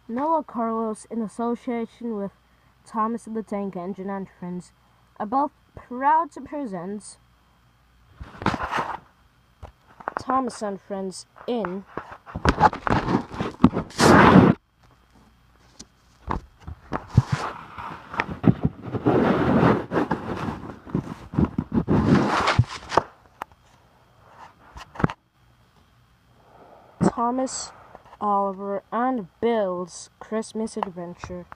Noah Carlos, in association with Thomas the Tank Engine and friends, are both proud to present Thomas and Friends in Thomas, Oliver, and Bill's Christmas Adventure.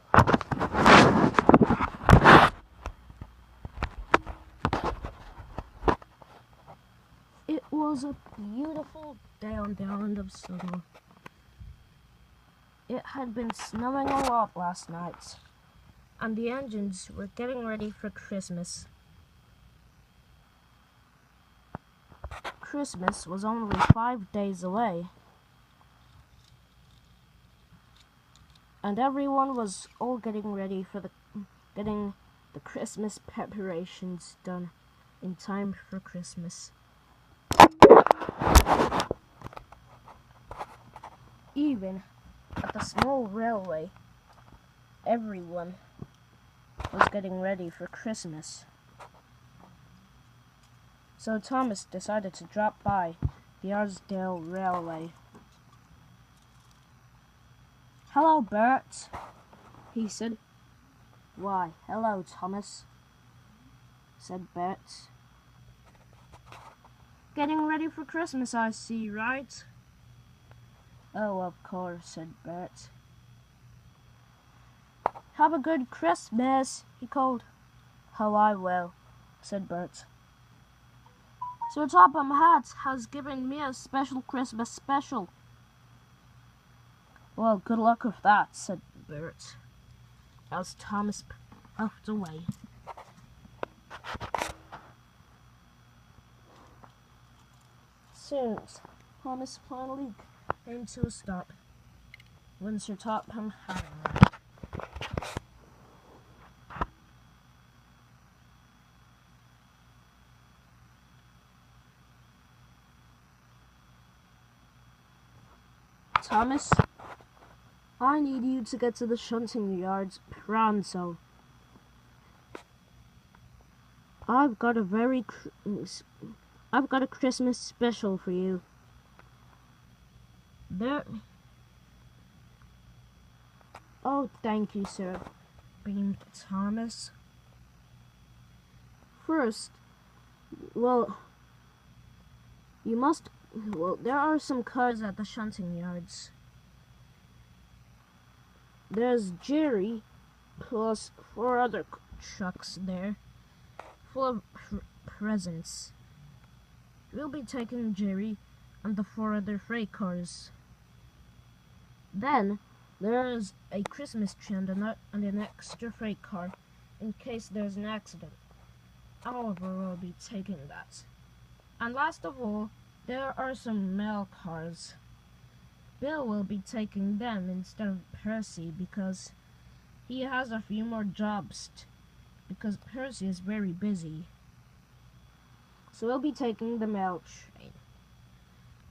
It was a beautiful day on the island of Sodor. It had been snowing a lot last night, and the engines were getting ready for Christmas. Christmas was only 5 days away, and everyone was all getting ready for getting the Christmas preparations done in time for Christmas. Even at the small railway, everyone was getting ready for Christmas. So Thomas decided to drop by the Arsdale Railway. "Hello, Bert," he said. "Why, hello, Thomas," said Bert. "Getting ready for Christmas, I see, right?" "Oh, of course," said Bert. "Have a good Christmas," he called. "Oh, I will," said Bert. "Sir Topham Hatt has given me a special Christmas special." "Well, good luck with that," said Bert, as Thomas puffed away. Soon, Thomas finally came to a stop when Sir Topham Hatt arrived. "Thomas, I need you to get to the shunting yards pronto. I've got a Christmas special for you." "Oh, thank you, sir," beamed Thomas. "First, well, there are some cars at the shunting yards. There's Jerry, plus 4 other trucks there, full of presents. We'll be taking Jerry and the 4 other freight cars. Then, there's a Christmas tree and an extra freight car, in case there's an accident. Oliver will be taking that. And last of all, there are some mail cars. Bill will be taking them instead of Percy because he has a few more jobs because Percy is very busy. So we'll be taking the mail train.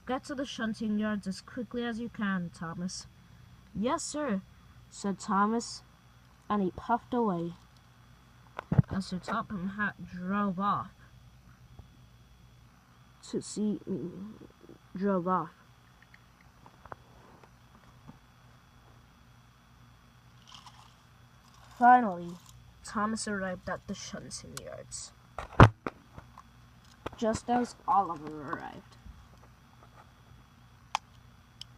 Get to the shunting yards as quickly as you can, Thomas." "Yes, sir," said Thomas, and he puffed away as Sir Topham Hatt drove off. Finally, Thomas arrived at the shunting yards, just as Oliver arrived.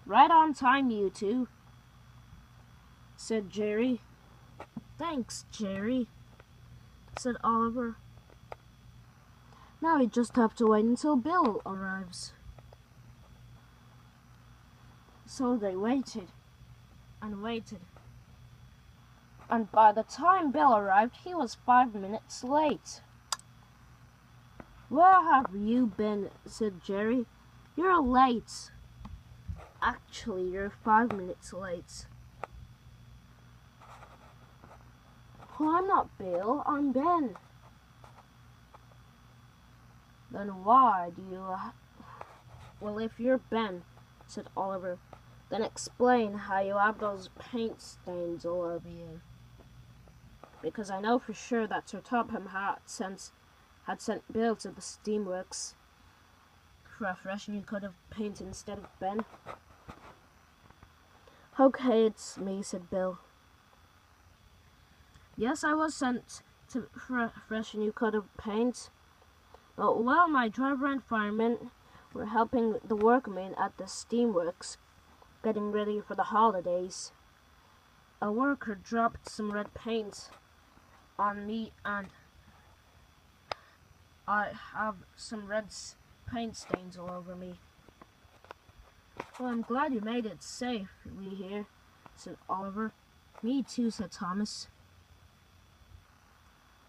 "Right on time, you two," said Jerry. "Thanks, Jerry," said Oliver. "Now we just have to wait until Bill arrives." So they waited and waited. And by the time Bill arrived, he was 5 minutes late. "Where have you been?" said Jerry. "You're late." "Actually, you're 5 minutes late." "Well, I'm not Bill, I'm Ben." "Then why do you..." "Well, if you're Ben," said Oliver, Then explain how you have those paint stains all over you. Because I know for sure that Sir Topham had sent Bill to the steamworks for a fresh new coat of paint instead of Ben. Okay, it's me, said Bill. Yes, I was sent for a fresh new coat of paint. But while my driver and fireman were helping the workmen at the steamworks getting ready for the holidays, a worker dropped some red paint on me and I have some red paint stains all over me. Well, I'm glad you made it safely here, said Oliver. Me too, said Thomas.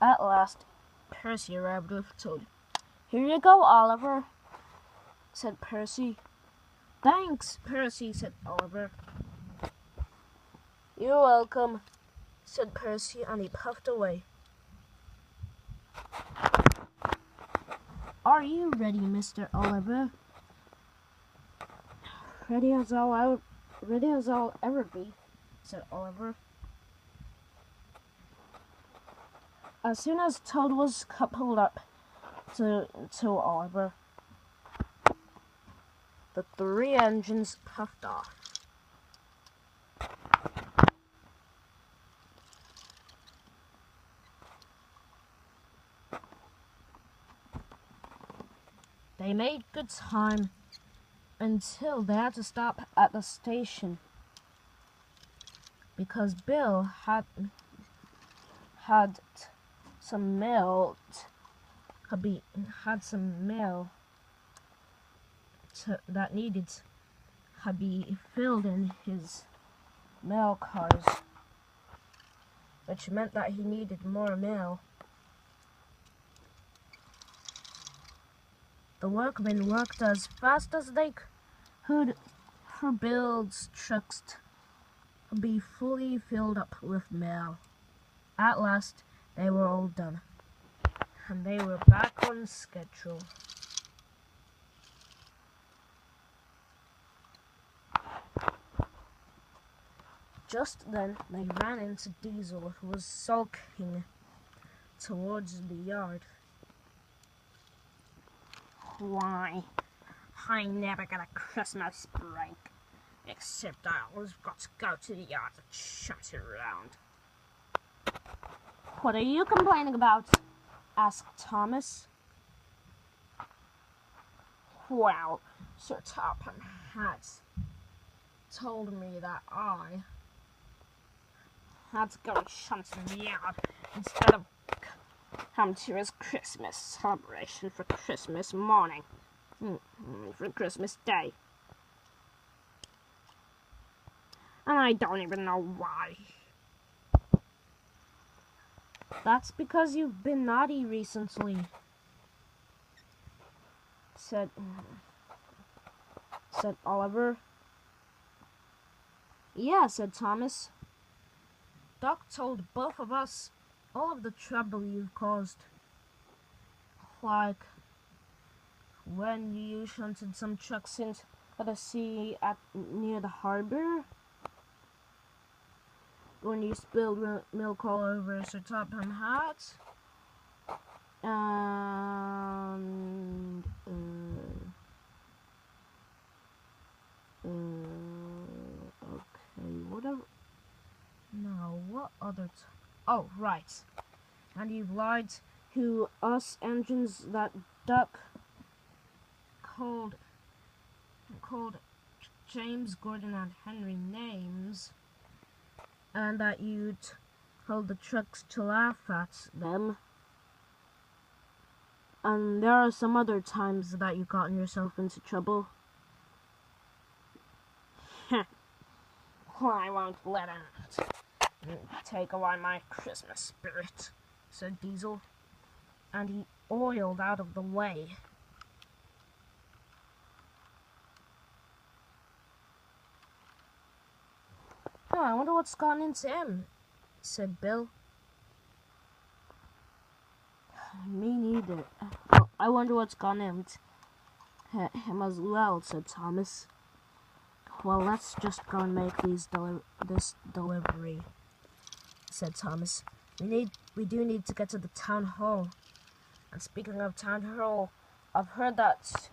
At last, Percy arrived with Toad. Here you go, Oliver, said Percy. Thanks, Percy, said Oliver. You're welcome, said Percy, and he puffed away. Are you ready, Mr. Oliver? Ready as I'll ever be, said Oliver. As soon as Toad was coupled up to Oliver, the 3 engines puffed off. They made good time until they had to stop at the station because Bill had some mail that needed to be filled in his mail cars, which meant that he needed more mail. The workmen worked as fast as they could for Bill's trucks to be fully filled up with mail. At last, they were all done, and they were back on schedule. Just then, they ran into Diesel, who was sulking towards the yard. Why, I never get a Christmas break, except I always got to go to the yard to chat around. What are you complaining about? Asked Thomas. Well, Sir Topham has told me that I had to go and shunt in the yard instead of come to his Christmas celebration for Christmas morning, for Christmas Day. And I don't even know why. That's because you've been naughty recently, said Oliver. Yeah, said Thomas. Doc told both of us all of the trouble you've caused. Like when you shunted some trucks into the sea near the harbor. When you spilled milk all over Sir Topham hat. And okay, whatever. Now, what other oh, right. And you've lied to us engines that Duck called James, Gordon, and Henry names, and that you'd told the trucks to laugh at them. And there are some other times that you've gotten yourself into trouble. Well, I won't let him take away my Christmas spirit, said Diesel, and he oiled out of the way. Oh, I wonder what's gotten into him, said Bill. Me neither. Oh, I wonder what's gotten into him as well, said Thomas. Well, let's just go and make this delivery, said Thomas. We do need to get to the town hall. And speaking of town hall, I've heard that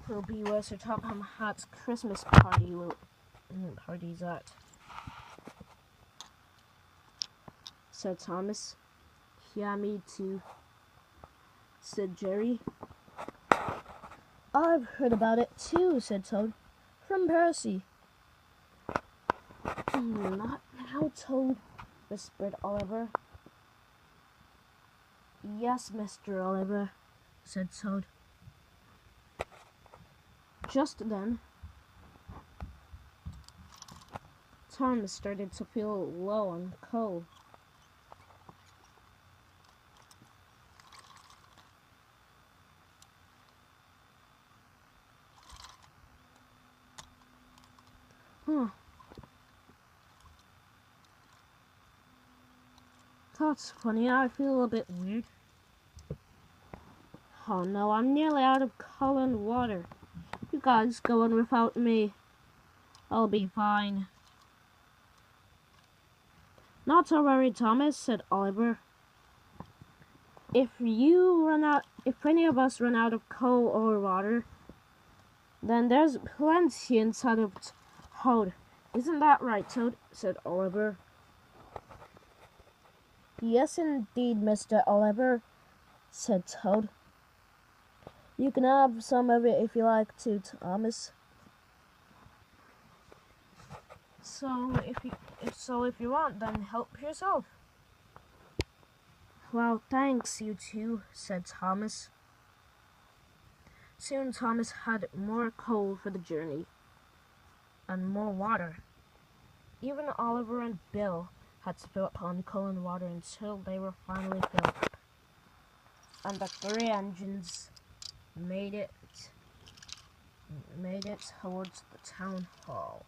will be where Sir Topham Hatt's Christmas party's at, said Thomas. Yeah, me too, said Jerry. I've heard about it too, said Toad. From Percy. Not now, Toad, whispered Oliver. Yes, Mr. Oliver, said Toad. Just then, Thomas started to feel low on coal. That's funny, I feel a bit weird. Oh no, I'm nearly out of coal and water. You guys go on without me. I'll be fine. Not to worry, Thomas, said Oliver. If any of us run out of coal or water, then there's plenty inside of Toad. Isn't that right, Toad? Said Oliver. Yes, indeed, Mr. Oliver, said Toad. You can have some of it if you like to, Thomas. So if you want, then help yourself. Well, thanks, you two, said Thomas. Soon Thomas had more coal for the journey, and more water. Even Oliver and Bill had to fill up on coal and water until they were finally filled up. And the 3 engines made it towards the town hall.